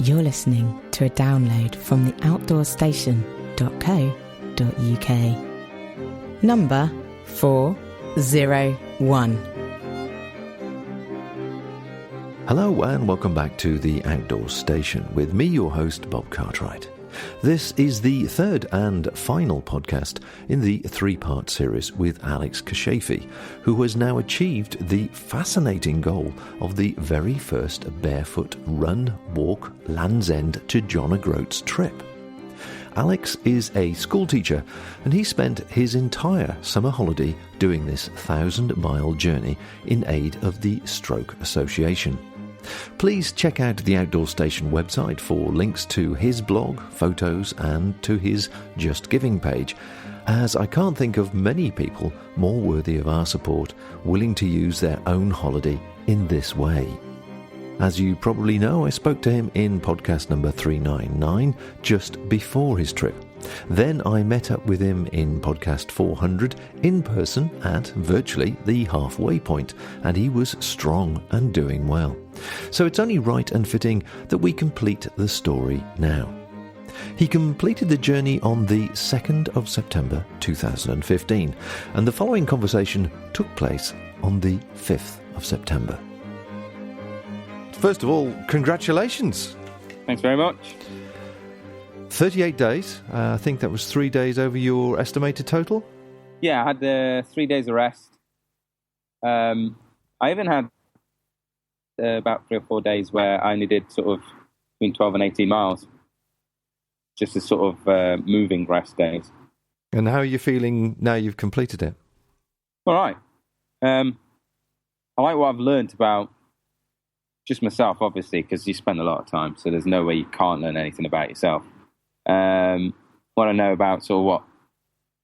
You're listening to a download from the outdoorstation.co.uk. Number 401. Hello and welcome back to the Outdoors Station with me, your host, Bob Cartwright. This is the third and final podcast in the three-part series with Aleks Kashefi, who has now achieved the fascinating goal of the very first barefoot run, walk, Land's End to John O'Groats trip. Aleks is a school teacher and he spent his entire summer holiday doing this 1,000-mile journey in aid of the Stroke Association. Please check out the Outdoor Station website for links to his blog, photos and to his Just Giving page, as I can't think of many people more worthy of our support, willing to use their own holiday in this way. As you probably know, I spoke to him in podcast number 399 just before his trip. Then I met up with him in podcast 400 in person at virtually the halfway point, and he was strong and doing well. So it's only right and fitting that we complete the story now. He completed the journey on the 2nd of September 2015, and the following conversation took place on the 5th of September. First of all, congratulations. Thanks very much. 38 days. I think that was 3 days over your estimated total? Yeah, I had 3 days of rest. I even had about 3 or 4 days where I only did sort of between 12 and 18 miles. Just as sort of moving rest days. And how are you feeling now you've completed it? All right. I like what I've learned about just myself, obviously, because you spend a lot of time, so there's no way you can't learn anything about yourself. What I know about sort of what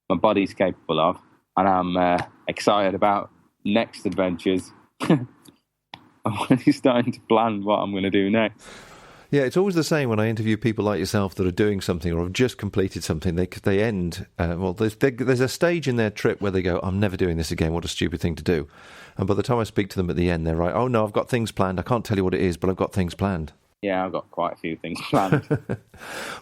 my body's capable of, and I'm excited about next adventures. I'm already starting to plan what I'm going to do next. Yeah, it's always the same when I interview people like yourself that are doing something or have just completed something. They end, there's a stage in their trip where they go, I'm never doing this again, what a stupid thing to do. And by the time I speak to them at the end, they're right, oh no, I've got things planned. I can't tell you what it is, but I've got things planned. Yeah, I've got quite a few things planned.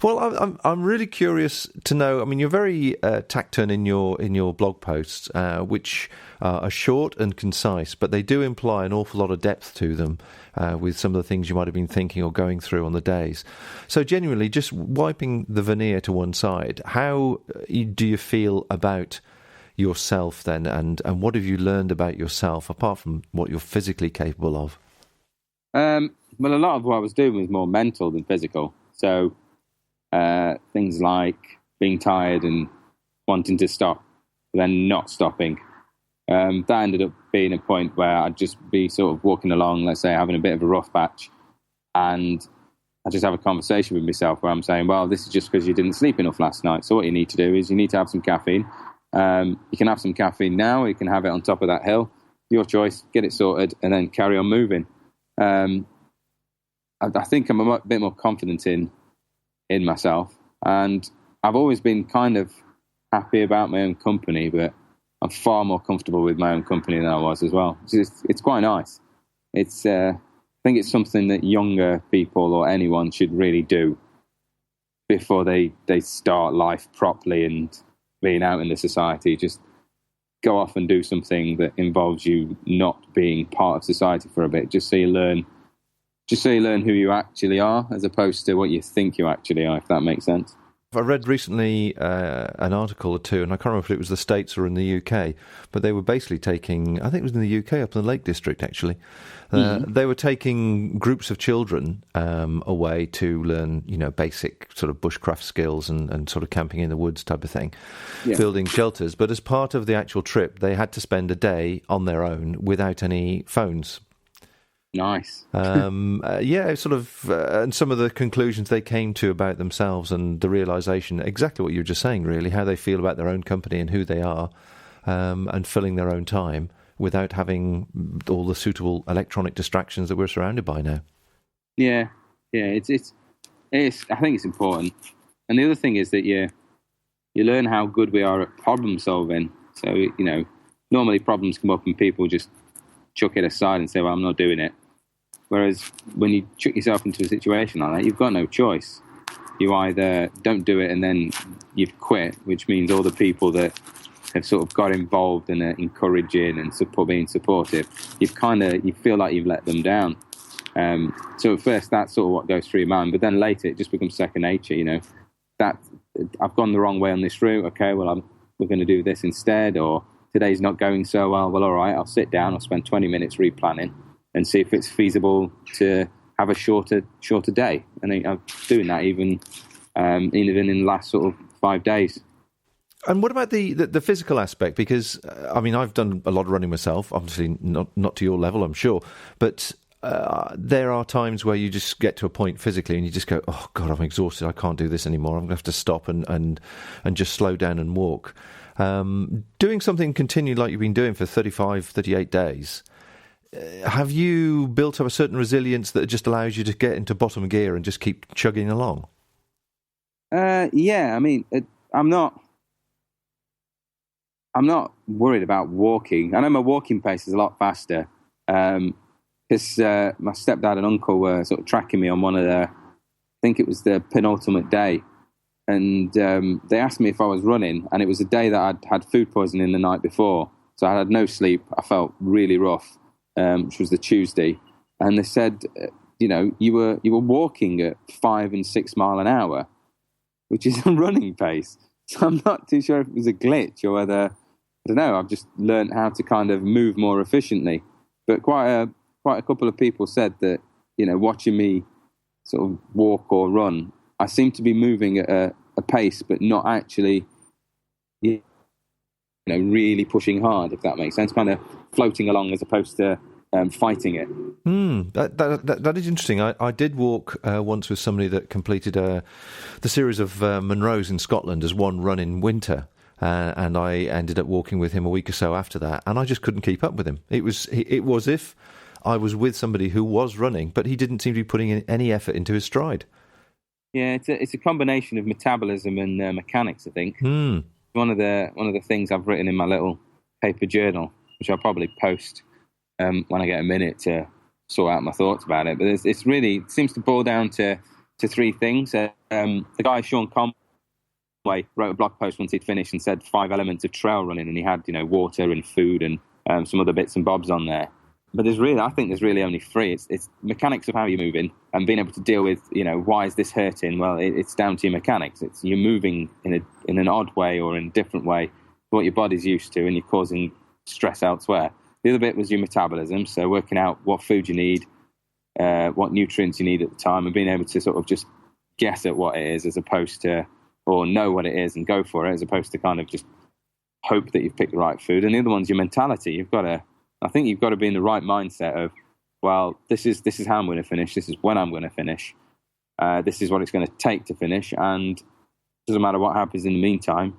Well, I'm really curious to know. I mean, you're very taciturn in your blog posts, which are short and concise, but they do imply an awful lot of depth to them with some of the things you might have been thinking or going through on the days. So, genuinely, just wiping the veneer to one side, how do you feel about yourself then, and what have you learned about yourself apart from what you're physically capable of? Well, a lot of what I was doing was more mental than physical. So things like being tired and wanting to stop, but then not stopping. That ended up being a point where I'd just be sort of walking along, let's say, having a bit of a rough patch, and I just have a conversation with myself where I'm saying, well, this is just because you didn't sleep enough last night. So what you need to do is you need to have some caffeine. You can have some caffeine now, or you can have it on top of that hill. Your choice, get it sorted, and then carry on moving. I think I'm a bit more confident in myself, and I've always been kind of happy about my own company, but I'm far more comfortable with my own company than I was as well. It's quite nice. I think it's something that younger people or anyone should really do before they start life properly and being out in the society. Just go off and do something that involves you not being part of society for a bit, just so you learn who you actually are, as opposed to what you think you actually are, if that makes sense. I read recently an article or two, and I can't remember if it was the States or in the UK, but they were basically taking, I think it was in the UK, up in the Lake District actually, they were taking groups of children away to learn, basic sort of bushcraft skills and sort of camping in the woods type of thing, building shelters. But as part of the actual trip, they had to spend a day on their own without any phones. Nice. And some of the conclusions they came to about themselves and the realisation, exactly what you were just saying, really, how they feel about their own company and who they are, and filling their own time without having all the suitable electronic distractions that we're surrounded by now. Yeah, it's I think it's important. And the other thing is that you learn how good we are at problem solving. So, normally problems come up and people just chuck it aside and say, well, I'm not doing it. Whereas when you chuck yourself into a situation like that, you've got no choice. You either don't do it and then you've quit, which means all the people that have sort of got involved and are encouraging and being supportive, you feel like you've let them down. So at first that's sort of what goes through your mind, but then later it just becomes second nature. That I've gone the wrong way on this route. Okay, well we're going to do this instead, or today's not going so well. Well, all right, I'll sit down. I'll spend 20 minutes replanning and see if it's feasible to have a shorter day. And I'm doing that even in the last sort of 5 days. And what about the physical aspect? Because, I've done a lot of running myself, obviously not to your level, I'm sure, but there are times where you just get to a point physically and you just go, oh, God, I'm exhausted, I can't do this anymore, I'm going to have to stop and just slow down and walk. Doing something continued like you've been doing for 35, 38 days, have you built up a certain resilience that just allows you to get into bottom gear and just keep chugging along? Yeah, I'm not worried about walking. I know my walking pace is a lot faster because my stepdad and uncle were sort of tracking me on one of I think it was the penultimate day. And they asked me if I was running, and it was a day that I'd had food poisoning the night before. So I had no sleep. I felt really rough, which was the Tuesday. And they said, you were walking at 5 and 6 mile an hour, which is a running pace. So I'm not too sure if it was a glitch or whether, I don't know, I've just learned how to kind of move more efficiently. But quite a couple of people said that, watching me sort of walk or run, I seem to be moving at a pace, but not actually, really pushing hard, if that makes sense, kind of floating along as opposed to fighting it. That is interesting. I did walk once with somebody that completed the series of Munros in Scotland as one run in winter, and I ended up walking with him a week or so after that, and I just couldn't keep up with him. It was if I was with somebody who was running, but he didn't seem to be putting in any effort into his stride. Yeah, it's a combination of metabolism and mechanics, I think. One of the things I've written in my little paper journal, which I'll probably post when I get a minute to sort out my thoughts about it. But it seems to boil down to three things. The guy, Sean Conway, wrote a blog post once he'd finished and said 5 elements of trail running, and he had, water and food and some other bits and bobs on there. But I think there's really only 3. It's mechanics of how you're moving and being able to deal with, why is this hurting? Well, it's down to your mechanics. It's you're moving in an odd way or in a different way to what your body's used to, and you're causing stress elsewhere. The other bit was your metabolism, so working out what food you need, what nutrients you need at the time, and being able to sort of just guess at what it is as opposed to, or know what it is and go for it, as opposed to kind of just hope that you've picked the right food. And the other one's your mentality. I think you've got to be in the right mindset of, well, this is how I'm going to finish. This is when I'm going to finish. This is what it's going to take to finish, and it doesn't matter what happens in the meantime.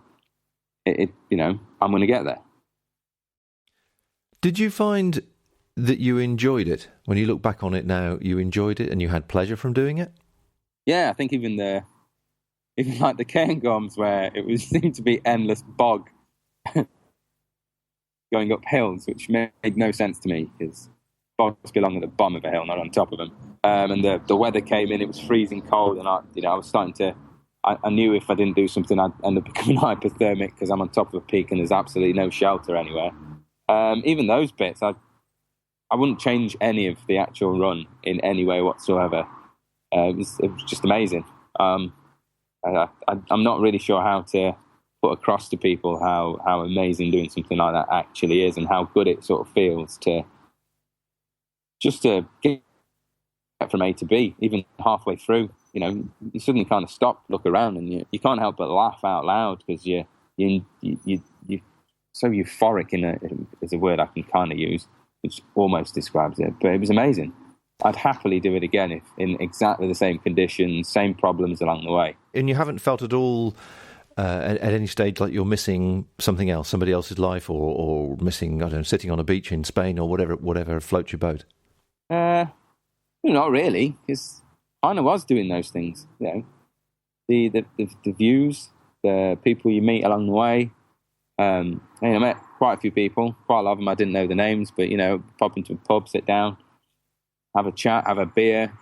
I'm going to get there. Did you find that you enjoyed it? When you look back on it now, you enjoyed it and you had pleasure from doing it? Yeah, I think even like the Cairngorms, where it seemed to be endless bog going up hills, which made no sense to me because bogs belong at the bottom of a hill, not on top of them. And the weather came in; it was freezing cold, and I was starting to. I knew if I didn't do something, I'd end up becoming hypothermic because I'm on top of a peak and there's absolutely no shelter anywhere. Even those bits, I wouldn't change any of the actual run in any way whatsoever. It was just amazing. I'm not really sure how to put across to people how amazing doing something like that actually is, and how good it sort of feels to get from A to B, even halfway through. You suddenly kind of stop, look around, and you can't help but laugh out loud because you're so euphoric is a word I can kind of use, which almost describes it. But it was amazing. I'd happily do it again if in exactly the same conditions, same problems along the way. And you haven't felt at all at any stage like you're missing something else, somebody else's life, or missing, I don't know, sitting on a beach in Spain or whatever floats your boat? Not really, because I kind of was doing those things. The views, the people you meet along the way. I met quite a few people, quite a lot of them I didn't know the names, but pop into a pub, sit down, have a chat, have a beer,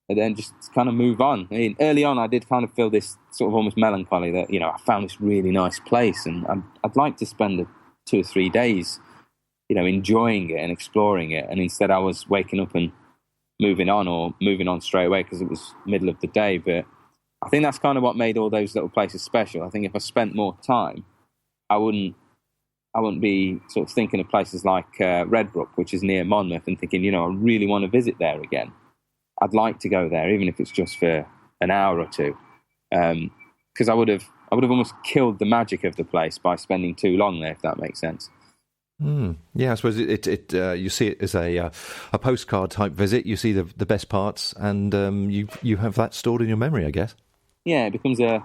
and then just kind of move on. I mean, early on, I did kind of feel this sort of almost melancholy that, I found this really nice place, and I'd like to spend 2 or 3 days, enjoying it and exploring it. And instead I was waking up and moving on straight away because it was middle of the day. But I think that's kind of what made all those little places special. I think if I spent more time, I wouldn't be sort of thinking of places like Redbrook, which is near Monmouth, and thinking, I really want to visit there again. I'd like to go there, even if it's just for an hour or two, because I would have almost killed the magic of the place by spending too long there, if that makes sense. Yeah, I suppose it you see it as a postcard type visit. You see the best parts, and you have that stored in your memory, I guess. Yeah, it becomes a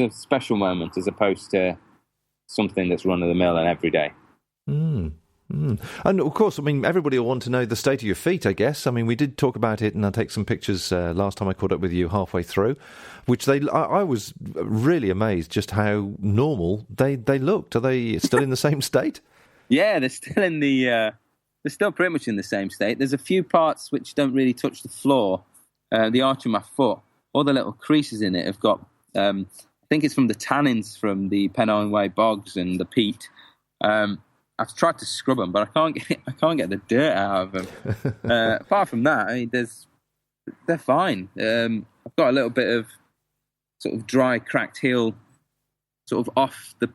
special moment as opposed to something that's run of the mill and every day. And of course, I mean, everybody will want to know the state of your feet, I guess. I mean, we did talk about it, and I'll take some pictures last time I caught up with you halfway through, which I was really amazed just how normal they looked. Are they still in the same state? Yeah, they're still pretty much in the same state. There's a few parts which don't really touch the floor. The arch of my foot, all the little creases in it have got, I think it's from the tannins from the Pennine Way bogs and the peat. I've tried to scrub them, but I can't get the dirt out of them. Apart from that, I mean, they're fine. I've got a little bit of sort of dry, cracked heel, sort of off the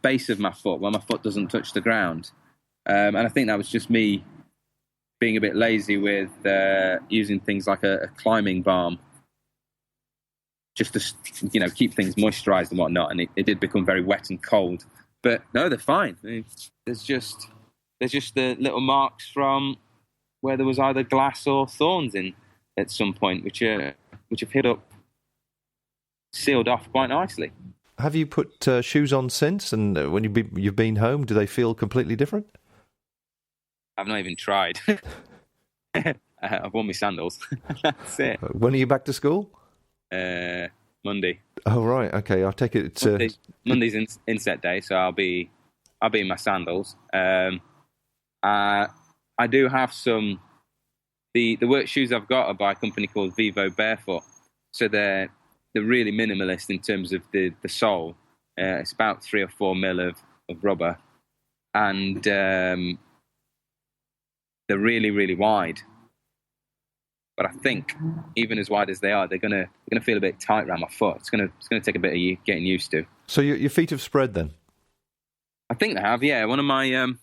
base of my foot, where my foot doesn't touch the ground. And I think that was just me being a bit lazy with using things like a climbing balm, just to keep things moisturised and whatnot. And it did become very wet and cold. But no, they're fine. I mean, there's just the little marks from where there was either glass or thorns in at some point, which have hit up, sealed off quite nicely. Have you put shoes on since? And when you've been home, do they feel completely different? I've not even tried. I've worn my sandals. That's it. When are you back to school? Monday. Oh right, okay. I'll take it. Monday's inset day, so I'll be in my sandals. I do have some. The work shoes I've got are by a company called Vivo Barefoot, so they're really minimalist in terms of the sole. It's about 3 or 4 mil of rubber, and they're really, really wide. But I think even as wide as they are, they're gonna feel a bit tight around my foot. It's gonna take a bit of getting used to. So your feet have spread then? I think they have. Yeah, one of my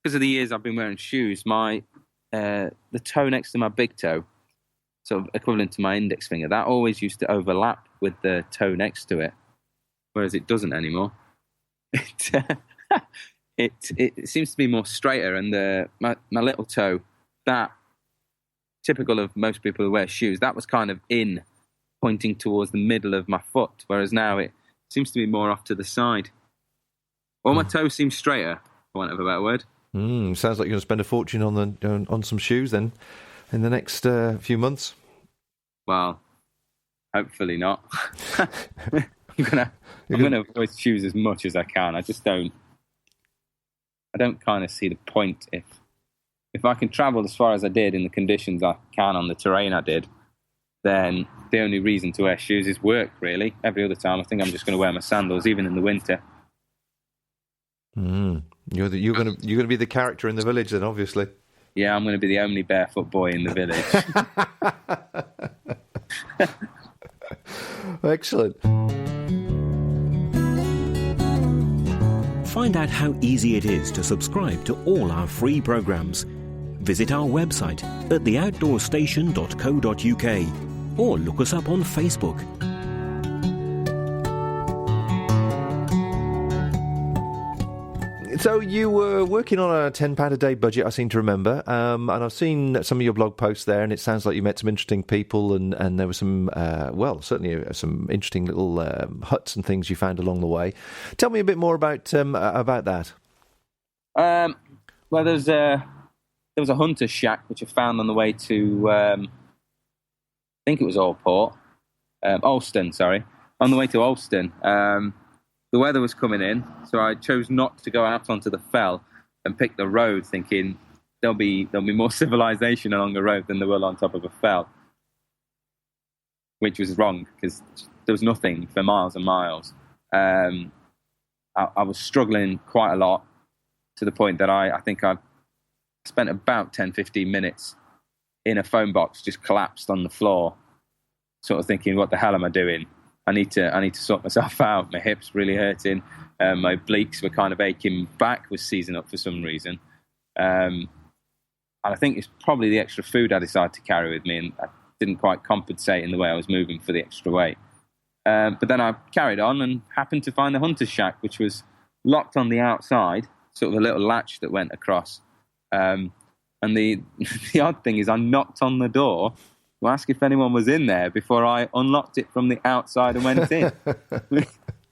because of the years I've been wearing shoes, my the toe next to my big toe, sort of equivalent to my index finger, that always used to overlap with the toe next to it, whereas it doesn't anymore. It seems to be more straighter, and my little toe, that typical of most people who wear shoes, that was kind of pointing towards the middle of my foot, whereas now it seems to be more off to the side. All my toes seem straighter, for want of a better word. Sounds like you're going to spend a fortune on some shoes then in the next few months. Well, hopefully not. I'm gonna avoid shoes as much as I can. I don't kind of see the point if I can travel as far as I did in the conditions I can on the terrain I did, then the only reason to wear shoes is work, really. Every other time, I think I'm just going to wear my sandals, even in the winter. You're going to be the character in the village then, obviously. Yeah, I'm going to be the only barefoot boy in the village. Excellent. Find out how easy it is to subscribe to all our free programmes. Visit our website at theoutdoorstation.co.uk or look us up on Facebook. So you were working on a £10 a day budget, I seem to remember, and I've seen some of your blog posts there, and it sounds like you met some interesting people, and there were some, certainly some interesting little huts and things you found along the way. Tell me a bit more about that. Well, there was a hunter's shack which I found on the way to, I think it was Alston. On the way to Alston. The weather was coming in, so I chose not to go out onto the fell and pick the road, thinking there'll be more civilization along the road than there will on top of a fell, which was wrong because there was nothing for miles and miles. I was struggling quite a lot to the point that I think I spent about 10, 15 minutes in a phone box, just collapsed on the floor, sort of thinking, what the hell am I doing? I need to sort myself out. My hips really hurting. My obliques were kind of aching. Back was seizing up for some reason. And I think it's probably the extra food I decided to carry with me, and I didn't quite compensate in the way I was moving for the extra weight. But then I carried on and happened to find the hunter's shack, which was locked on the outside, sort of a little latch that went across. And the odd thing is I knocked on the door to ask if anyone was in there before I unlocked it from the outside and went in,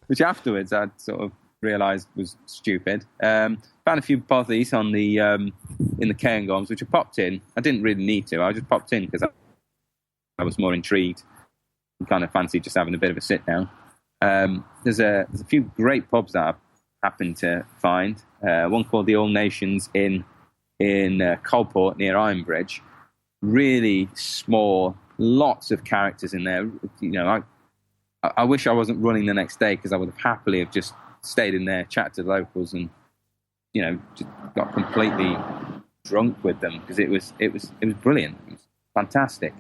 which afterwards I sort of realised was stupid. Found a few bothies on the in the cairngorms, which I popped in. I didn't really need to. I just popped in because I was more intrigued and kind of fancied just having a bit of a sit down. There's a few great pubs that I happened to find. One called the All Nations in Coalport near Ironbridge. Really small, lots of characters in there. You know, I wish I wasn't running the next day because I would have happily have just stayed in there, chatted to the locals, and you know, just got completely drunk with them because it was brilliant. It was fantastic.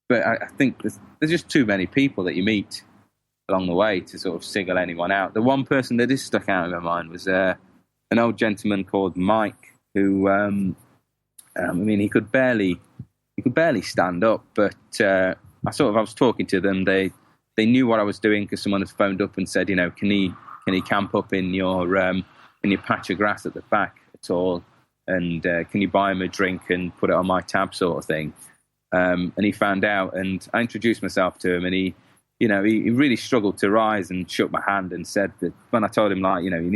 But I think there's just too many people that you meet along the way to sort of single anyone out. The one person that is stuck out in my mind was an old gentleman called Mike, who I mean, he could barely stand up. But I was talking to them. They knew what I was doing because someone had phoned up and said, you know, can he camp up in your patch of grass at the back at all, and can you buy him a drink and put it on my tab, sort of thing. And he found out, and I introduced myself to him, and he really struggled to rise and shook my hand and said that when I told him, like, you know,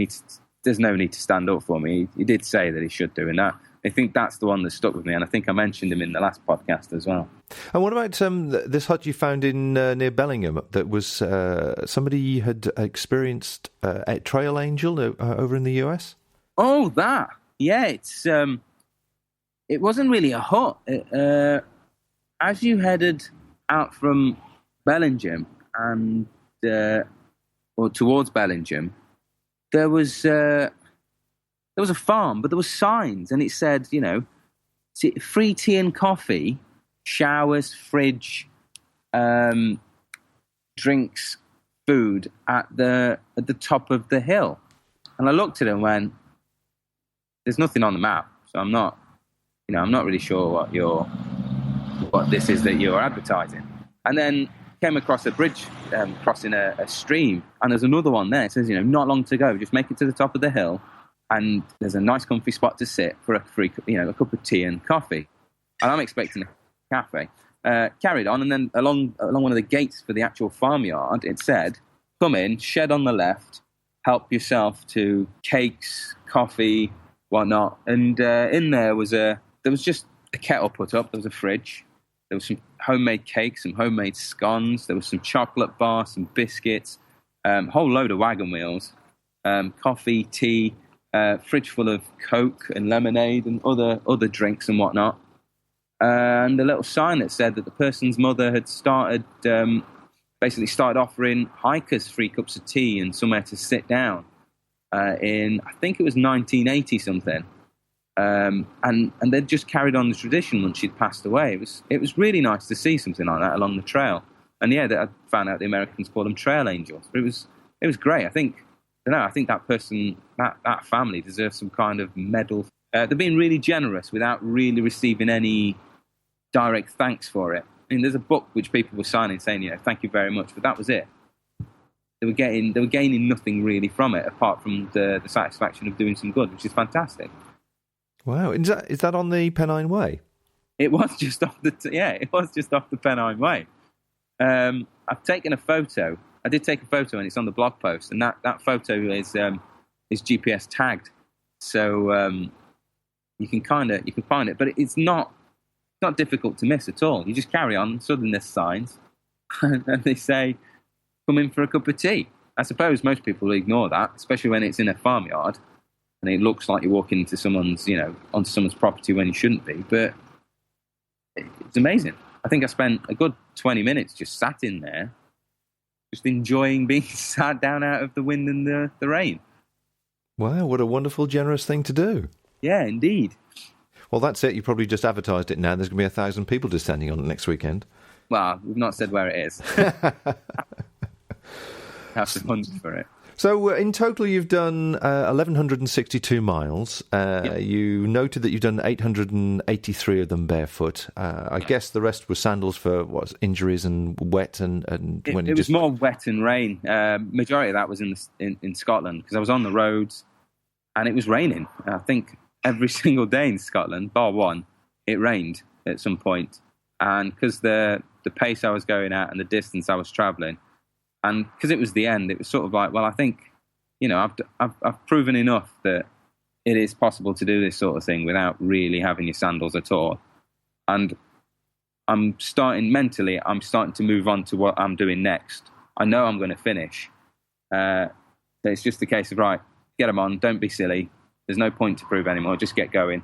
there's no need to stand up for me. He did say that he should do, and that I think that's the one that stuck with me, and I think I mentioned him in the last podcast as well. And what about this hut you found in near Bellingham that was somebody had experienced a trail angel over in the US? Oh, that. Yeah, it wasn't really a hut. As you headed out from Bellingham and or towards Bellingham, there was a farm, but there were signs, and it said, you know, free tea and coffee, showers, fridge, drinks, food at the top of the hill. And I looked at it and went, there's nothing on the map, so I'm not really sure what this is that you're advertising. And then came across a bridge crossing a stream, and there's another one there. It says, you know, not long to go, just make it to the top of the hill, and there's a nice comfy spot to sit for a free, you know, a cup of tea and coffee. And I'm expecting a cafe. Carried on, and then along one of the gates for the actual farmyard, it said, come in, shed on the left, help yourself to cakes, coffee, whatnot. And in there was just a kettle put up, there was a fridge, there was some homemade cakes, some homemade scones, there was some chocolate bar, some biscuits, a whole load of wagon wheels, coffee, tea, fridge full of Coke and lemonade and other drinks and whatnot. And a little sign that said that the person's mother had started offering hikers free cups of tea and somewhere to sit down in, I think it was 1980 something. And they'd just carried on the tradition once she'd passed away. It was really nice to see something like that along the trail. And yeah, I found out the Americans call them trail angels. But it was great. I think that person, that family deserves some kind of medal. They're being really generous without really receiving any direct thanks for it. I mean, there's a book which people were signing saying, you know, thank you very much, but that was it. They were gaining nothing really from it apart from the satisfaction of doing some good, which is fantastic. Wow, is that on the Pennine Way? It was just off the Pennine Way. I've taken a photo. I did take a photo, and it's on the blog post, and that photo is GPS tagged, so you can find it, but it's not difficult to miss at all. You just carry on. Suddenly there's signs, and they say, "Come in for a cup of tea." I suppose most people will ignore that, especially when it's in a farmyard. and it looks like you're walking into onto someone's property when you shouldn't be. But it's amazing. I think I spent a good 20 minutes just sat in there, just enjoying being sat down out of the wind and the rain. Wow, what a wonderful, generous thing to do. Yeah, indeed. Well, that's it. You probably just advertised it now. There's going to be 1,000 people descending on it next weekend. Well, we've not said where it is. Have to hunt for it. So in total, you've done 1,162 miles. Yep. You noted that you've done 883 of them barefoot. I guess the rest were sandals for injuries and wet and when it was more wet and rain. Majority of that was in Scotland because I was on the roads and it was raining. I think every single day in Scotland, bar one, it rained at some point. And because the pace I was going at and the distance I was travelling, and because it was the end, it was sort of like, well, I think, I've proven enough that it is possible to do this sort of thing without really having your sandals at all. And I'm starting to move on to what I'm doing next. I know I'm going to finish. It's just a case of, right, get them on, don't be silly. There's no point to prove anymore, just get going.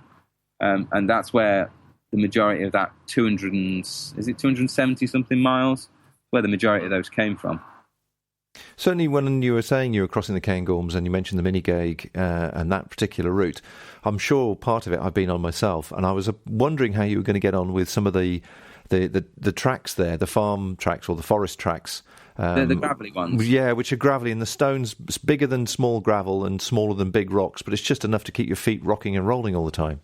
And that's where the majority of that 270-something miles, where the majority of those came from. Certainly when you were saying you were crossing the Cairngorms and you mentioned the Minigag and that particular route, I'm sure part of it I've been on myself, and I was wondering how you were going to get on with some of the tracks there, the farm tracks or the forest tracks. The gravelly ones. Yeah, which are gravelly, and the stones bigger than small gravel and smaller than big rocks, but it's just enough to keep your feet rocking and rolling all the time.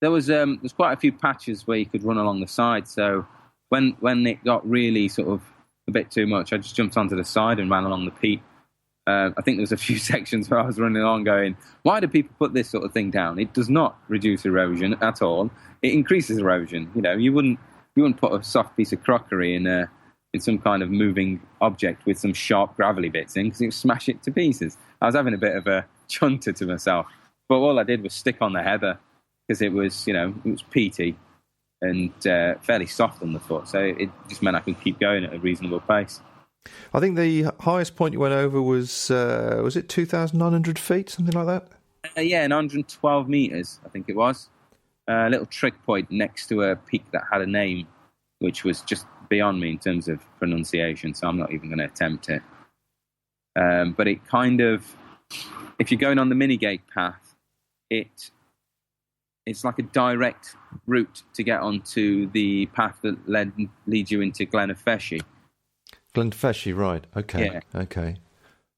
There's quite a few patches where you could run along the side, so when it got really sort of a bit too much, I just jumped onto the side and ran along the peat. I think there was a few sections where I was running along going, why do people put this sort of thing down? It does not reduce erosion at all. It increases erosion. You wouldn't put a soft piece of crockery in some kind of moving object with some sharp gravelly bits in, because it would smash it to pieces. I was having a bit of a chunter to myself, but all I did was stick on the heather because it was peaty and fairly soft on the foot, so it just meant I could keep going at a reasonable pace. I think the highest point you went over was it 2,900 feet, something like that? Yeah, 912 metres, I think it was. A little trick point next to a peak that had a name, which was just beyond me in terms of pronunciation, so I'm not even going to attempt it. But it kind of, if you're going on the Minigag path, it's like a direct route to get onto the path that leads you into Glenafeshi. Glenafeshi, right? Okay, yeah. Okay.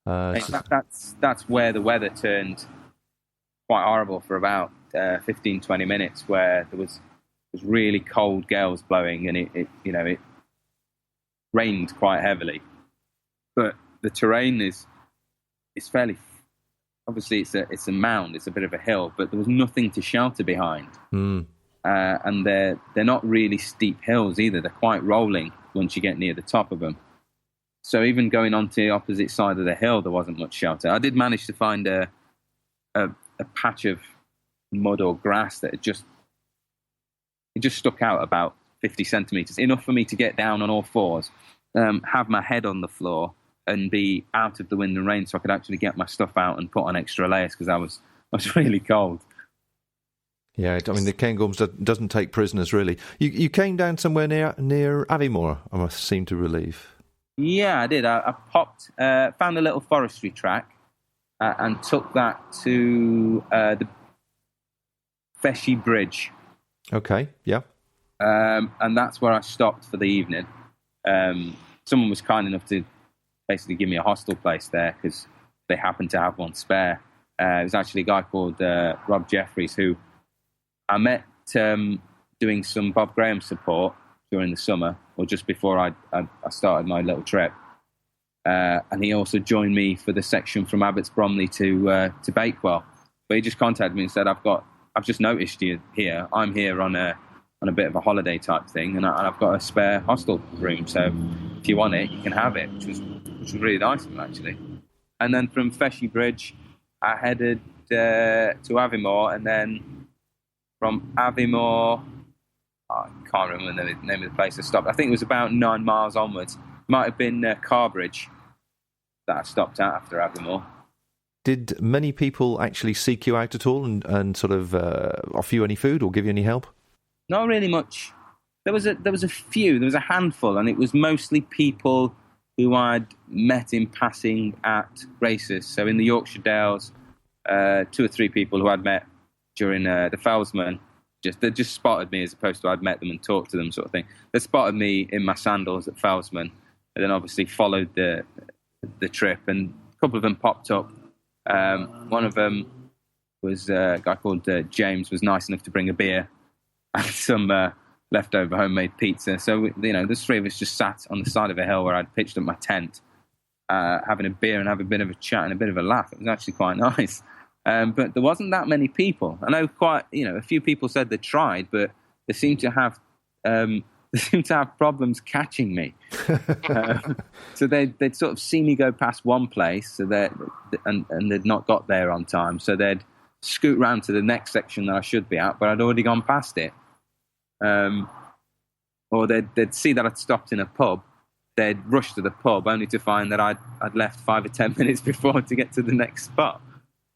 That's where the weather turned quite horrible for about 15-20 minutes, where there was really cold gales blowing, and it rained quite heavily. But the terrain is fairly. Obviously, it's a mound, it's a bit of a hill, but there was nothing to shelter behind. And they're not really steep hills either. They're quite rolling once you get near the top of them. So even going onto the opposite side of the hill, there wasn't much shelter. I did manage to find a patch of mud or grass that it just stuck out about 50 centimetres, enough for me to get down on all fours, have my head on the floor, and be out of the wind and rain, so I could actually get my stuff out and put on extra layers, because I was really cold. Yeah, I mean, the Cairngorms doesn't take prisoners, really. You came down somewhere near Aviemore, I must seem to relieve. Yeah, I did. I popped, found a little forestry track, and took that to the Feshi Bridge. Okay, yeah. And that's where I stopped for the evening. Someone was kind enough to basically give me a hostel place there, because they happened to have one spare. It was actually a guy called Rob Jeffries, who I met doing some Bob Graham support during the summer, or just before I started my little trip. And he also joined me for the section from Abbots Bromley to Bakewell. But he just contacted me and said, I've just noticed you here. I'm here on a bit of a holiday type thing, and I've got a spare hostel room, so if you want it, you can have it, which was really nice of him, actually. And then from Feshi Bridge, I headed to Aviemore, and then from Aviemore, I can't remember the name of the place I stopped. I think it was about 9 miles onwards. Might have been Carbridge that I stopped at after Aviemore. Did many people actually seek you out at all and sort of offer you any food or give you any help? Not really much. There was a few. There was a handful, and it was mostly people who I'd met in passing at races. So in the Yorkshire Dales, 2 or 3 people who I'd met during the Fellsman, they just spotted me as opposed to I'd met them and talked to them, sort of thing. They spotted me in my sandals at Fellsman, and then obviously followed the trip. And a couple of them popped up. One of them was a guy called James, was nice enough to bring a beer and some leftover homemade pizza. So, the 3 of us just sat on the side of a hill where I'd pitched up my tent, having a beer and having a bit of a chat and a bit of a laugh. It was actually quite nice. But there wasn't that many people. I know a few people said they tried, but they seemed to have problems catching me. So they'd sort of see me go past one place, and they'd not got there on time. So they'd scoot round to the next section that I should be at, but I'd already gone past it. Or they'd see that I'd stopped in a pub. They'd rush to the pub only to find that I'd left 5 or 10 minutes before to get to the next spot.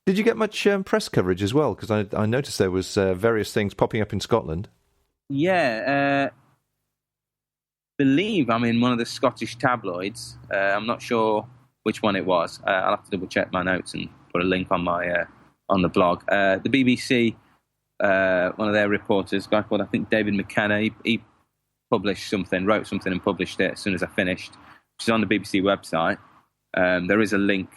Did you get much press coverage as well? Because I noticed there was various things popping up in Scotland. Yeah, believe I'm in one of the Scottish tabloids. I'm not sure which one it was. I'll have to double check my notes and put a link on my on the blog. The BBC, one of their reporters, a guy called, I think, David McKenna, he published something, wrote something and published it as soon as I finished, which is on the BBC website. There is a link.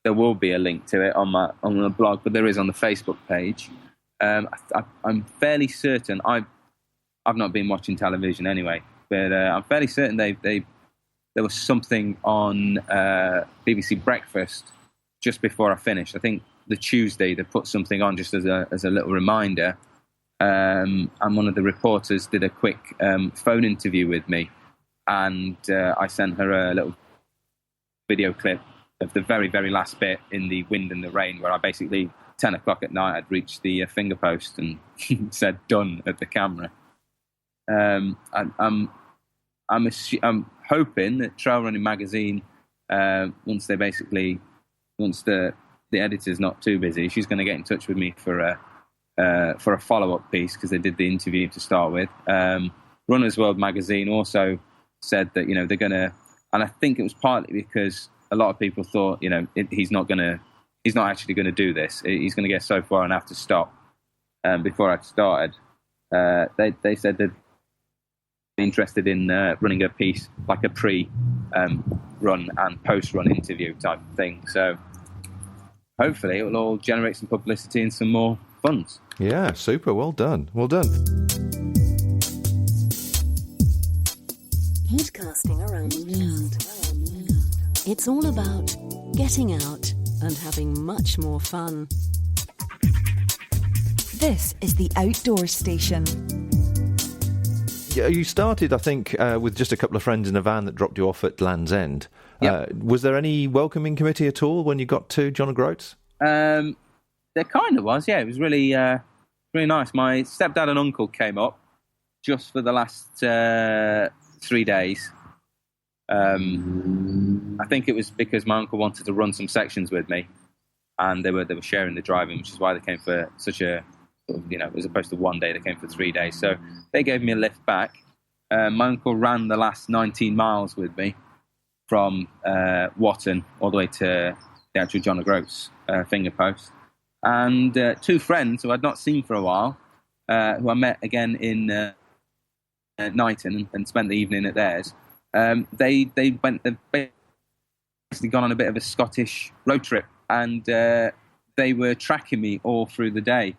There will be a link to it on the blog, but there is on the Facebook page. I'm fairly certain, I've not been watching television anyway, but I'm fairly certain there was something on BBC Breakfast just before I finished. I think the Tuesday they put something on just as a little reminder. And one of the reporters did a quick phone interview with me, and I sent her a little video clip of the very, very last bit in the wind and the rain, where I basically, 10 o'clock at night, I'd reached the finger post and said done at the camera. I'm hoping that Trail Running Magazine, once the editor's not too busy, she's going to get in touch with me for a follow-up piece, because they did the interview to start with. Runner's World Magazine also said that, they're going to, and I think it was partly because a lot of people thought, he's not actually going to do this. He's going to get so far and have to stop. Before I'd started, they said they'd be interested in running a piece, like a pre-run and post-run interview type thing. So hopefully it will all generate some publicity and some more funds. Yeah, super. Well done. Well done. Podcasting around the world. It's all about getting out and having much more fun. This is the Outdoor Station. Yeah, you started, I think, with just a couple of friends in a van that dropped you off at Land's End. Yep. Was there any welcoming committee at all when you got to John O'Groats? There kind of was, yeah. It was really, really nice. My stepdad and uncle came up just for the last 3 days. I think it was because my uncle wanted to run some sections with me, and they were sharing the driving, which is why they came for such a, as opposed to 1 day, they came for 3 days. So they gave me a lift back. My uncle ran the last 19 miles with me from Watton all the way to the actual John O'Groats finger post. And 2 friends who I'd not seen for a while, who I met again in Knighton and spent the evening at theirs. They've basically gone on a bit of a Scottish road trip, and they were tracking me all through the day.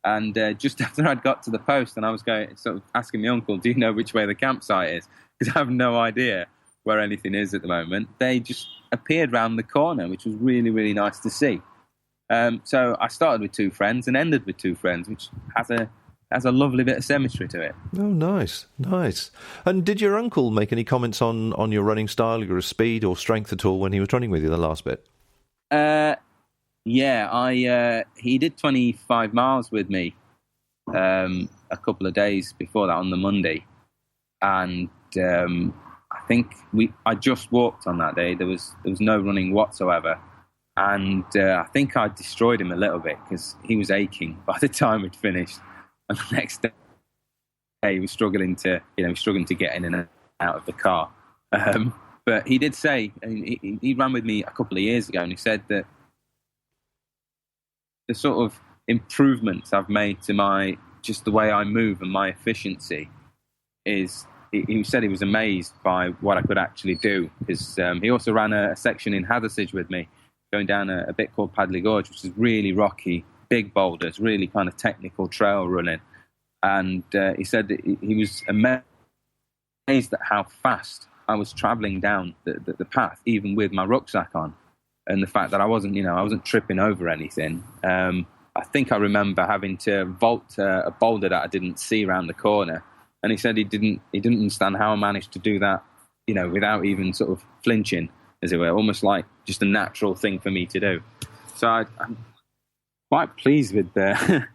And just after I'd got to the post, and I was sort of asking my uncle, "Do you know which way the campsite is?" Because I have no idea where anything is at the moment. They just appeared round the corner, which was really, really nice to see. So I started with 2 friends and ended with 2 friends, which has a lovely bit of symmetry to it. Oh, nice, nice. And did your uncle make any comments on your running style, your speed or strength at all when he was running with you the last bit? Yeah, he did 25 miles with me a couple of days before that on the Monday, and I think I just walked on that day. There was no running whatsoever, And I think I destroyed him a little bit because he was aching by the time we'd finished. And the next day, he was struggling to get in and out of the car. But he did say, he ran with me a couple of years ago, and he said that the sort of improvements I've made to just the way I move and my efficiency is, he said he was amazed by what I could actually do. Because he also ran a section in Hathersage with me, going down a bit called Padley Gorge, which is really rocky, big boulders, really kind of technical trail running. And he said that he was amazed at how fast I was travelling down the path, even with my rucksack on, and the fact that I wasn't tripping over anything. I think I remember having to vault a boulder that I didn't see around the corner, and he said he didn't understand how I managed to do that, without even sort of flinching, as it were, almost like just a natural thing for me to do. So I'm quite pleased with the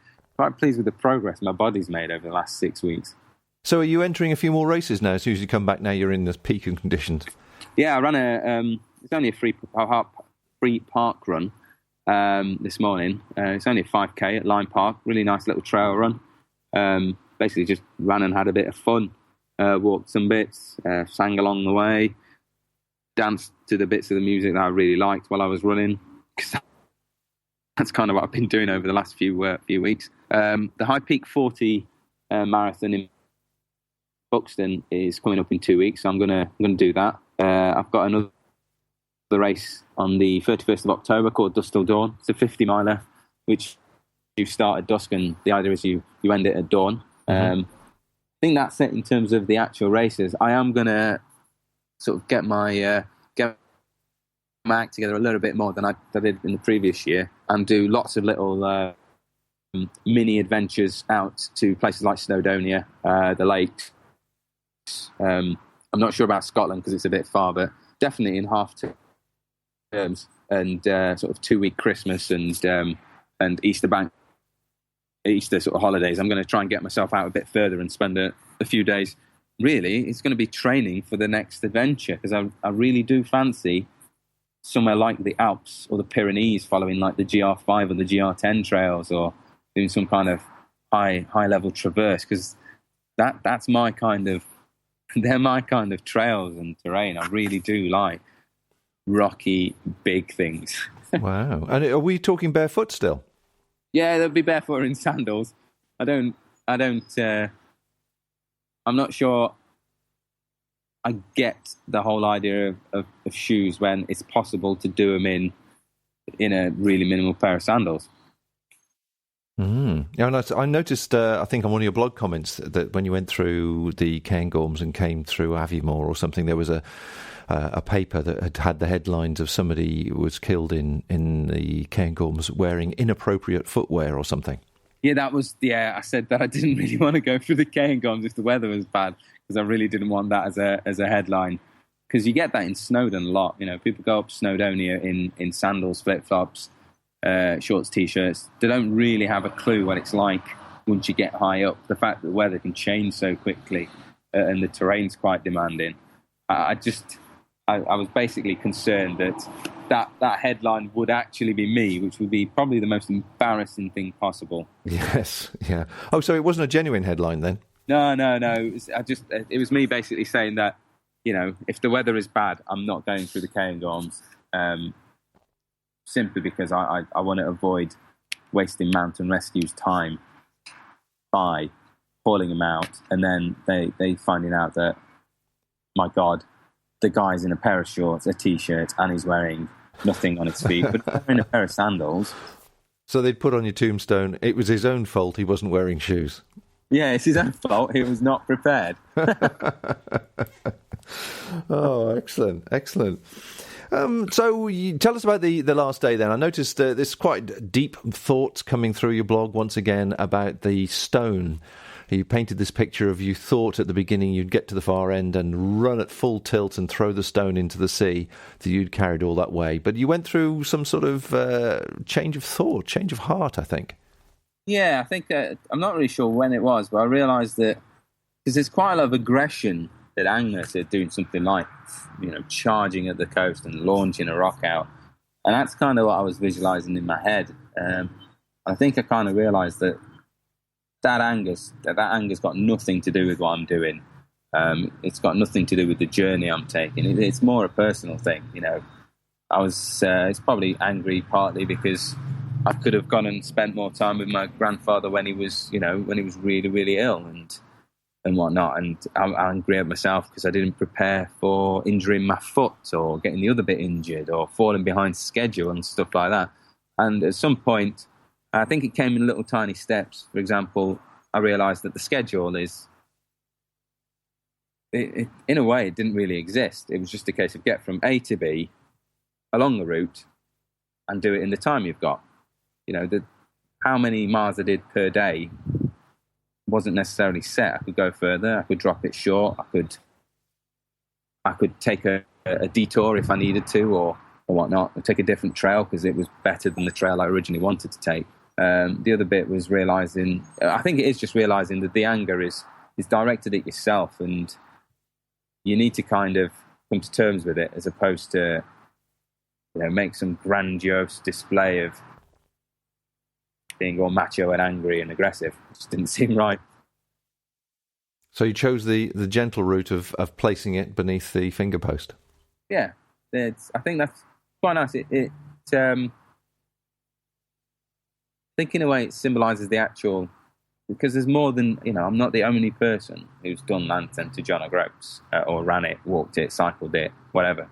progress my body's made over the last 6 weeks. So are you entering a few more races now? As soon as you come back now, you're in the peak of conditions. Yeah, I ran it's only a free park run this morning. It's only a 5K at Lyme Park, really nice little trail run. Basically just ran and had a bit of fun, walked some bits, sang along the way, danced to the bits of the music that I really liked while I was running. That's kind of what I've been doing over the last few weeks. The High Peak 40 marathon in Buxton is coming up in 2 weeks, so I'm gonna do that. I've got another race on the 31st of October called Dusk Till Dawn. It's a 50 miler, which you start at dusk, and the idea is you end it at dawn. I think that's it in terms of the actual races. I am gonna sort of get my act together a little bit more than I did in the previous year, and do lots of little mini adventures out to places like Snowdonia, the lakes. I'm not sure about Scotland because it's a bit far, but definitely in half terms and sort of 2 week Christmas and Easter sort of holidays. I'm going to try and get myself out a bit further and spend a few days. Really, it's going to be training for the next adventure, because I really do fancy somewhere like the Alps or the Pyrenees, following like the GR5 or the GR10 trails, or doing some kind of high level traverse, because that's my kind of. They're my kind of trails and terrain. I really do like rocky, big things. Wow. And are we talking barefoot still? Yeah, they'll be barefoot or in sandals. I'm not sure I get the whole idea of shoes when it's possible to do them in a really minimal pair of sandals. Yeah, and I noticed, I think on one of your blog comments, that when you went through the Cairngorms and came through Aviemore or something, there was a paper that had the headlines of somebody who was killed in the Cairngorms wearing inappropriate footwear or something. Yeah, I said that I didn't really want to go through the Cairngorms if the weather was bad, because I really didn't want that as a headline. Because you get that in Snowdon a lot. People go up Snowdonia in sandals, flip-flops, shorts, T-shirts. They don't really have a clue what it's like once you get high up. The fact that the weather can change so quickly and the terrain's quite demanding. I was basically concerned that headline would actually be me, which would be probably the most embarrassing thing possible. Yes, yeah. Oh, so it wasn't a genuine headline then? No. It was me basically saying that, if the weather is bad, I'm not going through the Cairngorms. Simply because I want to avoid wasting mountain rescue's time by hauling them out, and then they finding out that, my God, the guy's in a pair of shorts, a T-shirt, and he's wearing nothing on his feet, but in a pair of sandals. So they'd put on your tombstone, it was his own fault he wasn't wearing shoes. Yeah, it's his own fault. He was not prepared. Oh, excellent. So you tell us about the last day then. I noticed there's quite deep thoughts coming through your blog once again about the stone. You painted this picture of, you thought at the beginning you'd get to the far end and run at full tilt and throw the stone into the sea that you'd carried all that way. But you went through some sort of change of thought, change of heart, I think. Yeah, I think I'm not really sure when it was, but I realised that, because there's quite a lot of aggression that anglers are doing something like, charging at the coast and launching a rock out. And that's kind of what I was visualizing in my head. I think I kind of realized that anger's got nothing to do with what I'm doing. It's got nothing to do with the journey I'm taking. It's more a personal thing, you know. I was it's probably angry partly because I could have gone and spent more time with my grandfather when he was really, really ill and whatnot. And I'm angry at myself because I didn't prepare for injuring my foot or getting the other bit injured or falling behind schedule and stuff like that. And at some point, I think it came in little tiny steps. For example, I realised that the schedule is, in a way, it didn't really exist. It was just a case of get from A to B along the route and do it in the time you've got. You know, how many miles I did per day wasn't necessarily set. I could go further. I could drop it short. I could take a detour if I needed to, or whatnot. I'd take a different trail because it was better than the trail I originally wanted to take. The other bit was realizing. I think it is just realizing that the anger is directed at yourself, and you need to kind of come to terms with it, as opposed to, you know, make some grandiose display of being all macho and angry and aggressive. It just didn't seem right. So you chose the gentle route of placing it beneath the finger post. Yeah, I think that's quite nice. I think in a way it symbolises the actual, because there's more than, you know, I'm not the only person who's done Lantern to John O'Groats, or ran it, walked it, cycled it, whatever.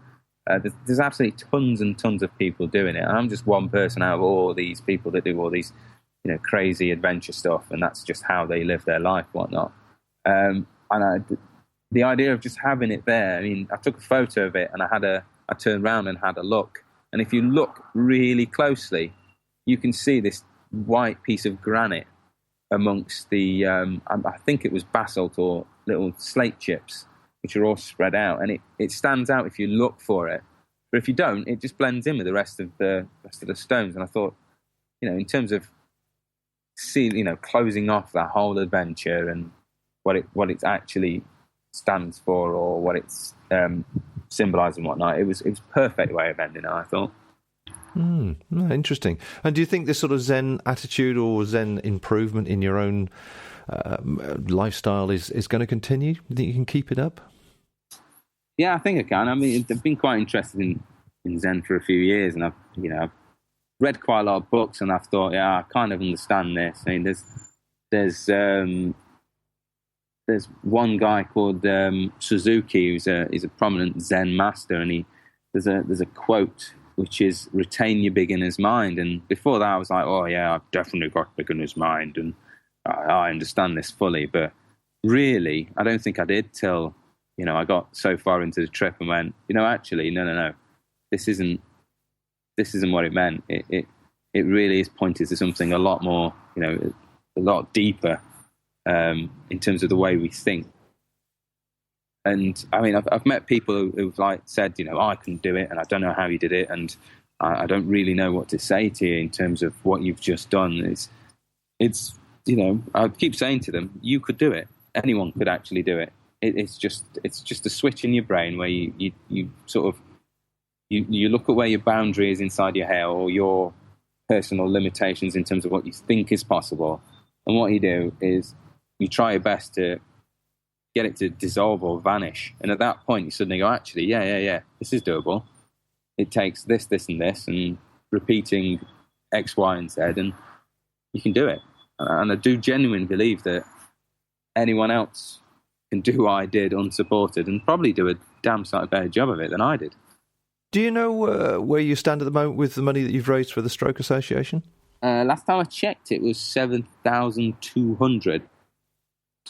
There's absolutely tons and tons of people doing it, and I'm just one person out of all these people that do all these, you know, crazy adventure stuff, and that's just how they live their life, whatnot. And the idea of just having it there, I mean, I took a photo of it, and I turned around and had a look, and if you look really closely, you can see this white piece of granite amongst the, I think it was basalt or little slate chips, which are all spread out, and it stands out if you look for it. But if you don't, it just blends in with the rest of the stones. And I thought, you know, in terms of closing off that whole adventure and what it actually stands for, or what it's symbolised and whatnot, it was a perfect way of ending it, I thought. Interesting. And do you think this sort of Zen attitude or Zen improvement in your own lifestyle is going to continue? Do you think you can keep it up? Yeah, I think I can. I mean, I've been quite interested in Zen for a few years, and I've read quite a lot of books, and I've thought, yeah, I kind of understand this. I mean, there's one guy called Suzuki who's a prominent Zen master, and there's a quote which is "retain your beginner's mind." And before that, I was like, oh yeah, I've definitely got beginner's mind, and I understand this fully. But really, I don't think I did till, you know, I got so far into the trip and went, you know, actually, no, this isn't what it meant. It really is pointed to something a lot more, you know, a lot deeper in terms of the way we think. And I mean, I've met people who've like said, you know, I couldn't do it, and I don't know how you did it, and I don't really know what to say to you in terms of what you've just done. It's you know, I keep saying to them, you could do it. Anyone could actually do it. It's just a switch in your brain where you sort of you look at where your boundary is inside your head, or your personal limitations in terms of what you think is possible, and what you do is you try your best to get it to dissolve or vanish. And at that point, you suddenly go, actually, yeah, this is doable. It takes this, and this, and repeating X, Y, and Z, and you can do it. And I do genuinely believe that anyone else can do what I did unsupported, and probably do a damn sight better job of it than I did. Do you know where you stand at the moment with the money that you've raised for the Stroke Association? Last time I checked, it was 7,200.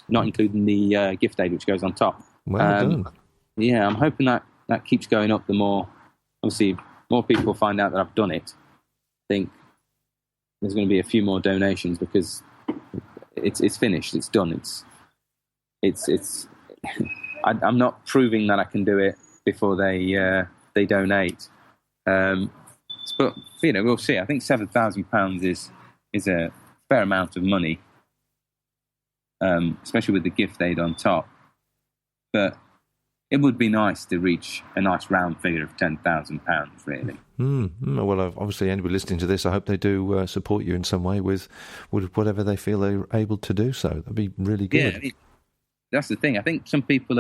Not including the gift aid, which goes on top. Well done. Yeah, I'm hoping that keeps going up. The more, obviously, more people find out that I've done it. I think there's going to be a few more donations, because it's finished. It's done. It's. I'm not proving that I can do it before they donate. But you know, we'll see. I think £7,000 is a fair amount of money. Especially with the gift aid on top. But it would be nice to reach a nice round figure of £10,000, really. Well, obviously, anybody listening to this, I hope they do support you in some way with whatever they feel they're able to do so. That'd be really good. Yeah, that's the thing. I think some people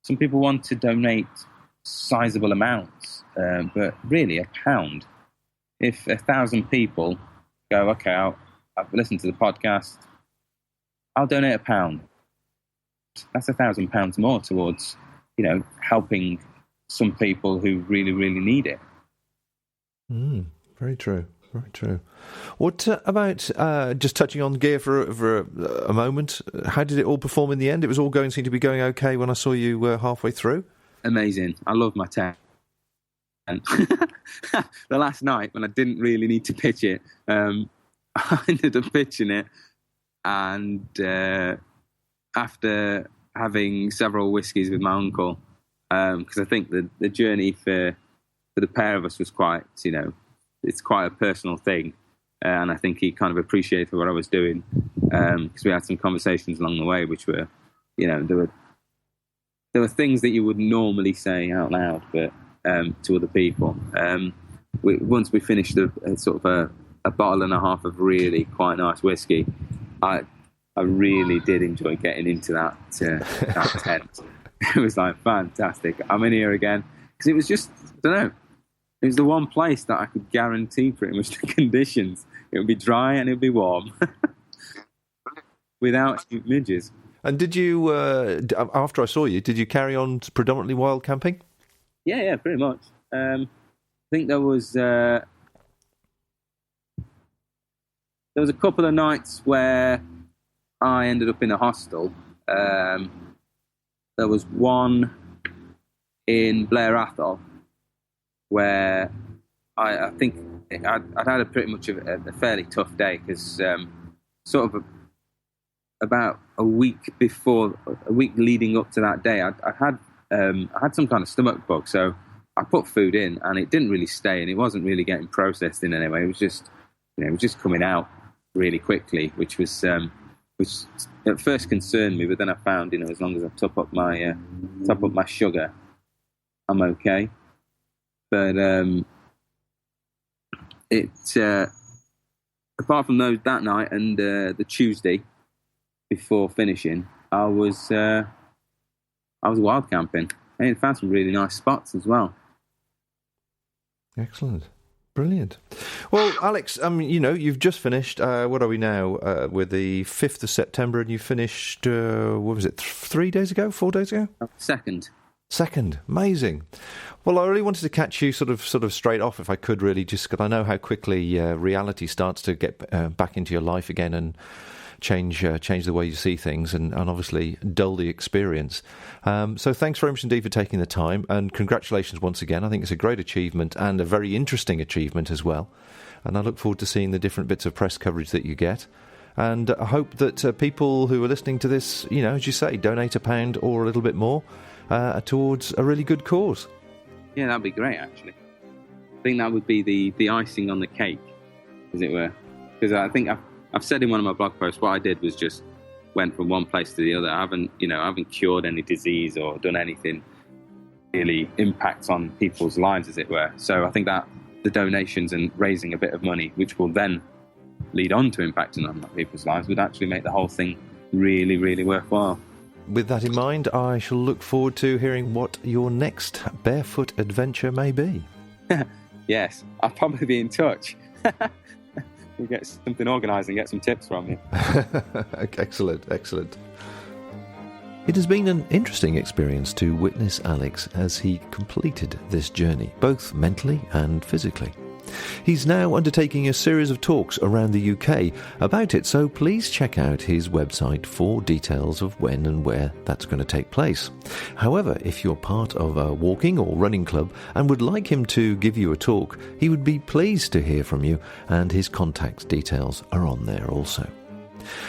want to donate sizable amounts, but really £1. If 1,000 people go, okay, I've listened to the podcast, I'll donate £1. That's £1,000 more towards, helping some people who really, really need it. Very true. Very true. What about just touching on gear for a moment? How did it all perform in the end? It was all seemed to be going okay when I saw you halfway through. Amazing. I love my tent. And the last night when I didn't really need to pitch it, I ended up pitching it, and after having several whiskies with my uncle, because I think the journey for the pair of us was quite, it's quite a personal thing, and I think he kind of appreciated what I was doing, because we had some conversations along the way, which were, there were things that you would normally say out loud, but to other people. Once we finished a bottle and a half of really quite nice whiskey, I really did enjoy getting into that tent. It was like fantastic. I'm in here again, because it was just, I don't know, it was the one place that I could guarantee pretty much the conditions. It would be dry and it would be warm without midges. And did you, after I saw you, did you carry on predominantly wild camping? Yeah, pretty much. I think there was a couple of nights where I ended up in a hostel. There was one in Blair Athol where I think I'd had a pretty much a fairly tough day, because about a week leading up to that day, I had some kind of stomach bug, so I put food in and it didn't really stay, and it wasn't really getting processed in any way. It was just coming out really quickly, which at first concerned me, but then I found, as long as I top up my sugar, I'm okay. But apart from that night and the Tuesday before finishing, I was wild camping. I found some really nice spots as well. Excellent. Brilliant. Well, Aleks, you've just finished, what are we now, with the 5th of September, and you finished, 4 days ago? Second. Amazing. Well, I really wanted to catch you sort of straight off, if I could, really, just because I know how quickly reality starts to get back into your life again and change the way you see things and obviously dull the experience. So thanks very much indeed for taking the time, and congratulations once again. I think it's a great achievement and a very interesting achievement as well. And I look forward to seeing the different bits of press coverage that you get. And I hope that people who are listening to this, as you say, donate £1 or a little bit more towards a really good cause. Yeah, that'd be great, actually. I think that would be the icing on the cake, as it were. Because I think I've said in one of my blog posts, what I did was just went from one place to the other. I haven't cured any disease or done anything really impacts on people's lives, as it were. So I think that the donations and raising a bit of money, which will then lead on to impacting on people's lives, would actually make the whole thing really, really worthwhile. With that in mind, I shall look forward to hearing what your next barefoot adventure may be. Yes, I'll probably be in touch. We'll get something organised and get some tips from you. Excellent. It has been an interesting experience to witness Aleks as he completed this journey, both mentally and physically. He's now undertaking a series of talks around the UK about it, so please check out his website for details of when and where that's going to take place. However, if you're part of a walking or running club and would like him to give you a talk, he would be pleased to hear from you, and his contact details are on there also.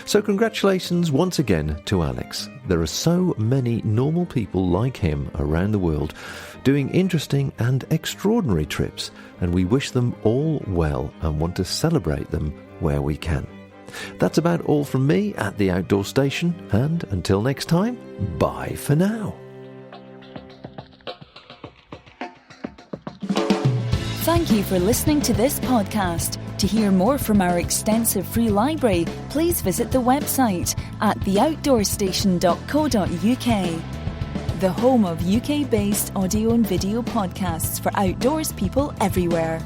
So congratulations once again to Aleks. There are so many normal people like him around the world doing interesting and extraordinary trips, and we wish them all well and want to celebrate them where we can. That's about all from me at the Outdoor Station, and until next time, bye for now. Thank you for listening to this podcast. To hear more from our extensive free library, please visit the website at theoutdoorstation.co.uk, the home of UK-based audio and video podcasts for outdoors people everywhere.